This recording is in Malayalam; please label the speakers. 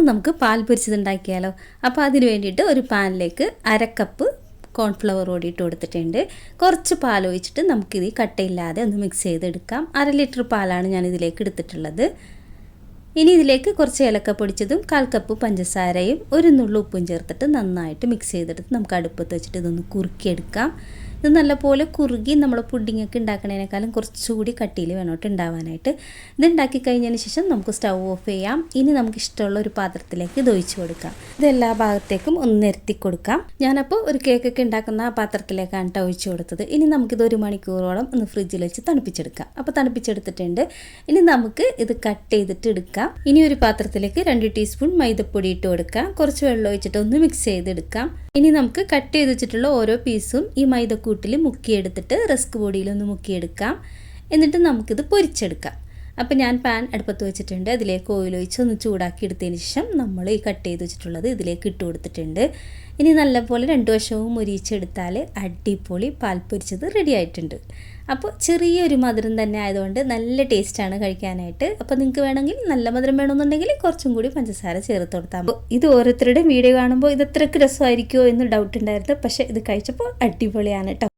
Speaker 1: നമുക്ക് പാൽ പൊരിച്ചത് ഉണ്ടാക്കിയാലോ. അപ്പോൾ അതിന് വേണ്ടിയിട്ട് ഒരു പാനിലേക്ക് 1/2 കപ്പ് കോൺഫ്ലവർ കൂടി ഇട്ട് കൊടുത്തിട്ടുണ്ട്. കുറച്ച് പാൽ ഒഴിച്ചിട്ട് നമുക്കിത് കട്ടയില്ലാതെ ഒന്ന് മിക്സ് ചെയ്തെടുക്കാം. 1/2 ലിറ്റർ പാലാണ് ഞാൻ ഇതിലേക്ക് എടുത്തിട്ടുള്ളത്. ഇനി ഇതിലേക്ക് കുറച്ച് ഏലക്ക പൊടിച്ചതും 1/4 കപ്പ് പഞ്ചസാരയും ഒരു നുള്ളു ഉപ്പും ചേർത്തിട്ട് നന്നായിട്ട് മിക്സ് ചെയ്തെടുത്ത് നമുക്ക് അടുപ്പത്ത് വെച്ചിട്ട് ഇതൊന്ന് കുറുക്കിയെടുക്കാം. ഇത് നല്ലപോലെ കുറുകി നമ്മൾ പുഡിങ്ങൊക്കെ ഉണ്ടാക്കുന്നതിനേക്കാളും കുറച്ചുകൂടി കട്ടിയിൽ വേണോട്ട് ഉണ്ടാവാനായിട്ട്. ഇത് ഉണ്ടാക്കി കഴിഞ്ഞതിന് ശേഷം നമുക്ക് സ്റ്റൗ ഓഫ് ചെയ്യാം. ഇനി നമുക്ക് ഇഷ്ടമുള്ള ഒരു പാത്രത്തിലേക്ക് ഇത് ഒഴിച്ച് കൊടുക്കാം. ഇത് എല്ലാ ഭാഗത്തേക്കും ഒന്ന് നിരത്തി കൊടുക്കാം. ഞാനപ്പോൾ ഒരു കേക്കൊക്കെ ഉണ്ടാക്കുന്ന ആ പാത്രത്തിലേക്കാണ് ഒഴിച്ച് കൊടുത്തത്. ഇനി നമുക്കിത് 1 മണിക്കൂറോളം ഒന്ന് ഫ്രിഡ്ജിൽ വെച്ച് തണുപ്പിച്ചെടുക്കാം. അപ്പോൾ തണുപ്പിച്ചെടുത്തിട്ടുണ്ട്. ഇനി നമുക്ക് ഇത് കട്ട് ചെയ്തിട്ട് എടുക്കാം. ഇനി ഒരു പാത്രത്തിലേക്ക് 2 ടീസ്പൂൺ മൈദപ്പൊടി ഇട്ട് കൊടുക്കാം. കുറച്ച് വെള്ളം ഒഴിച്ചിട്ട് ഒന്ന് മിക്സ് ചെയ്തെടുക്കാം. ഇനി നമുക്ക് കട്ട് ചെയ്ത് വെച്ചിട്ടുള്ള ഓരോ പീസും ഈ മൈദക്കൂട്ടിൽ മുക്കിയെടുത്തിട്ട് റസ്ക് പൊടിയിലൊന്ന് മുക്കിയെടുക്കാം. എന്നിട്ട് നമുക്കിത് പൊരിച്ചെടുക്കാം. അപ്പോൾ ഞാൻ പാൻ അടുപ്പത്ത് വെച്ചിട്ടുണ്ട്. അതിലേക്ക് ഓയിൽ ഒഴിച്ച് ഒന്ന് ചൂടാക്കി എടുത്തതിന് ശേഷം നമ്മൾ ഈ കട്ട് ചെയ്ത് വെച്ചിട്ടുള്ളത് ഇതിലേക്ക് ഇട്ട് കൊടുത്തിട്ടുണ്ട്. ഇനി നല്ലപോലെ 2 വശവും മുരിച്ചെടുത്താൽ അടിപൊളി പാൽ പൊരിച്ചത് റെഡി ആയിട്ടുണ്ട്. അപ്പോൾ ചെറിയൊരു മധുരം തന്നെ ആയതുകൊണ്ട് നല്ല ടേസ്റ്റാണ് കഴിക്കാനായിട്ട്. അപ്പോൾ നിങ്ങൾക്ക് വേണമെങ്കിൽ നല്ല മധുരം വേണമെന്നുണ്ടെങ്കിൽ കുറച്ചും കൂടി പഞ്ചസാര ചേർത്ത് കൊടുത്താൽ. അപ്പോൾ ഇത് ഓരോരുത്തരുടെയും വീഡിയോ കാണുമ്പോൾ ഇത് എത്രയ്ക്ക് രസമായിരിക്കുമോ എന്ന് ഡൗട്ട് ഉണ്ടായിരുന്നു. പക്ഷേ ഇത് കഴിച്ചപ്പോൾ അടിപൊളിയാണ് കേട്ടോ.